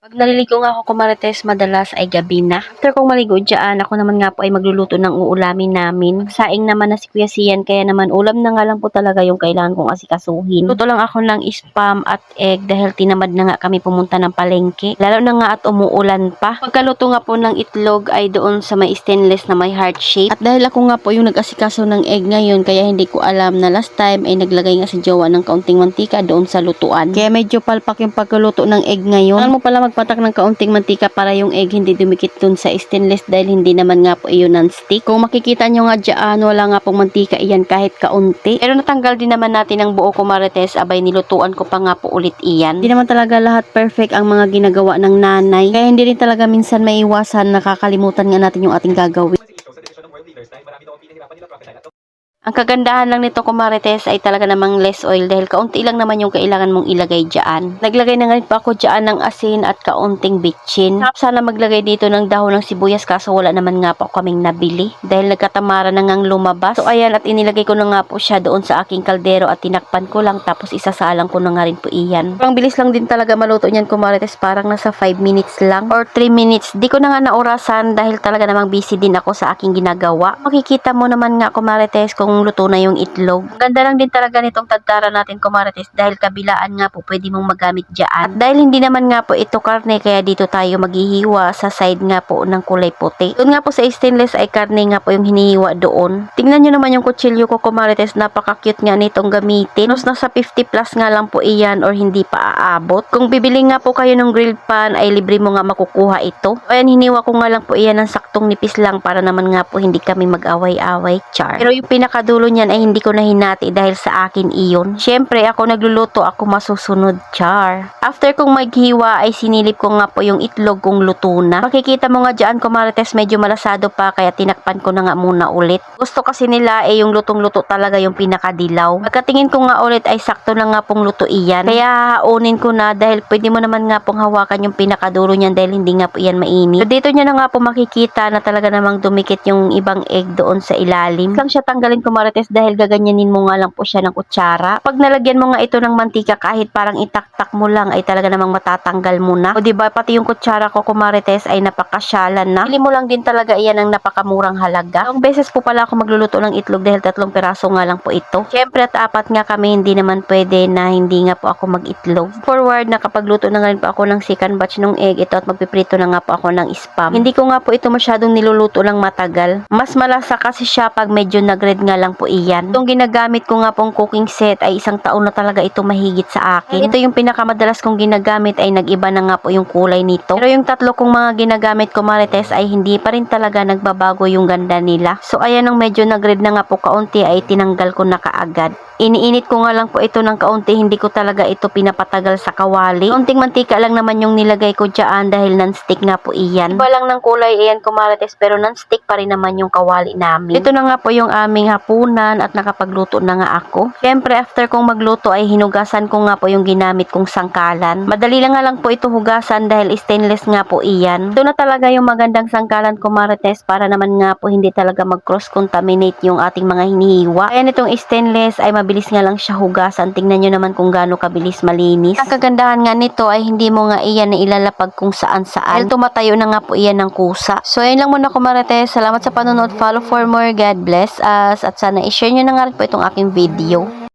Pag naliligo nga ako kumarites, madalas ay gabi na. After kong maligo dyan, ako naman nga po ay magluluto ng uulamin namin. Saing naman na si Kuya Sian, kaya naman ulam na nga lang po talaga yung kailangan kong asikasuhin. Luto lang ako ng spam at egg dahil tinamad na nga kami pumunta ng palengke. Lalo na nga at umuulan pa. Pagkaluto nga po ng itlog ay doon sa may stainless na may heart shape. At dahil ako nga po yung nag-asikaso ng egg ngayon, kaya hindi ko alam na last time ay naglagay nga si Jowa ng kaunting mantika doon sa lutuan. Kaya medyo palpak yung pagkaluto ng egg ngayon. Alam mo pala magpatak ng kaunting mantika para yung egg hindi dumikit dun sa stainless dahil hindi naman nga po iyon non-stick. Kung makikita nyo nga dyan, wala nga pong mantika iyan kahit kaunti. Pero natanggal din naman natin ang buo kumarites, abay nilutuan ko pa nga po ulit iyan. Hindi naman talaga lahat perfect ang mga ginagawa ng nanay. Kaya hindi rin talaga minsan maiwasan, nakakalimutan nga natin yung ating gagawin. Ang kagandahan lang nito kumarites ay talaga namang less oil dahil kaunti lang naman yung kailangan mong ilagay dyan. Naglagay na nga rin pa ako dyan ng asin at kaunting bitchin. Sarap sana maglagay dito ng dahon ng sibuyas kaso wala naman nga po kaming nabili dahil nagkatamara na ngang lumabas. So ayan, at inilagay ko na nga po siya doon sa aking kaldero at tinakpan ko lang tapos isasalang ko na nga rin po iyan. Parang bilis lang din talaga maluto niyan kumarites, parang nasa 5 minutes lang or 3 minutes. Di ko na nga naurasan dahil talaga namang busy din ako sa aking ginagawa. Makikita mo naman nga kumarites kung luto na yung itlog. Ganda lang din talaga nitong tadtara natin kumarites dahil kabilaan nga po pwede mong magamit dyan. At dahil hindi naman nga po ito karne, kaya dito tayo maghihiwa sa side nga po ng kulay puti. Doon nga po sa stainless ay karne nga po yung hinihiwa doon. Tingnan nyo naman yung kutsilyo ko kumarites, napaka-cute nga nitong gamitin. Mas nasa 50 plus nga lang po iyan or hindi pa aabot. Kung bibili nga po kayo ng grilled pan ay libre mo nga makukuha ito. Ayan, hiniwa ko nga lang po iyan ng saktong nipis lang para naman nga po hindi kami mag-away-away, char. Pero yung pinakadulo niyan ay hindi ko na hinati dahil sa akin iyon. Syempre ako nagluluto, ako masusunod, char. After kong maghiwa ay sinilip ko nga po yung itlog kung luto na. Makikita mo nga dyan kumarites, medyo malasado pa kaya tinakpan ko na nga muna ulit. Gusto kasi nila yung lutong-luto talaga yung pinakadilaw. Pagkatingin ko nga ulit ay sakto na nga pong luto iyan. Kaya haunin ko na dahil pwede mo naman nga pong hawakan yung pinakadulo niyan dahil hindi nga po iyan mainit. So dito nyo na nga po makikita na talaga namang dumikit yung ibang egg doon sa ilalim. Lang siya tanggalin kumarites dahil gaganyanin mo nga lang po siya ng kutsara. Pag nalagyan mo nga ito ng mantika, kahit parang itaktak mo lang ay talaga namang matatanggal mo na. O diba, pati yung kutsara ko kumarites ay napakasyalan na. Pili mo lang din talaga iyan ng napakamurang halaga. Ang beses po pala ako magluluto ng itlog dahil 3 piraso nga lang po ito. Syempre at 4 nga kami, hindi naman pwede na hindi nga po ako mag-itlog. Forward na kapag luto na nga rin po ako ng second batch ng egg, ito at magpiprito na nga po ako ng spam. Hindi ko nga po ito masyadong niluluto lang matagal. Mas malasa kasi siya pag medyo nag-red nga lang po iyan. Itong ginagamit ko nga pong cooking set ay 1 taon na talaga ito mahigit sa akin. Ito yung pinakamadalas kong ginagamit ay nag-iba na nga po yung kulay nito. Pero yung 3 kong mga ginagamit ko marites ay hindi pa rin talaga nagbabago yung ganda nila. So ayan, nung medyo nag-red na nga po kaunti ay tinanggal ko na kaagad. Iniinit ko nga lang po ito ng kaunti, hindi ko talaga ito pinapatagal sa kawali. Kaunting mantika lang naman yung nilagay ko dyan dahil non-stick nga po iyan. Iba lang ng kulay iyan kumarites pero non-stick pa rin naman yung kawali namin. Ito na nga po yung aming hapunan at nakapagluto na nga ako. Siyempre after kong magluto ay hinugasan ko nga po yung ginamit kong sangkalan. Madali lang nga lang po ito hugasan dahil stainless nga po iyan. Ito na talaga yung magandang sangkalan kumarites para naman nga po hindi talaga mag-cross-contaminate yung ating mga hinihiwa. Kaya nitong stainless ay mabilis nga lang siya hugasan. Tingnan nyo naman kung gaano kabilis malinis. Ang kagandahan nga nito ay hindi mo nga iyan na ilalapag kung saan-saan. Dahil tumatayo na nga po iyan ng kusa. So ayun lang muna kumarites. Salamat sa panonood. Follow for more. God bless us. At sana i-share nyo na nga rin po itong aking video.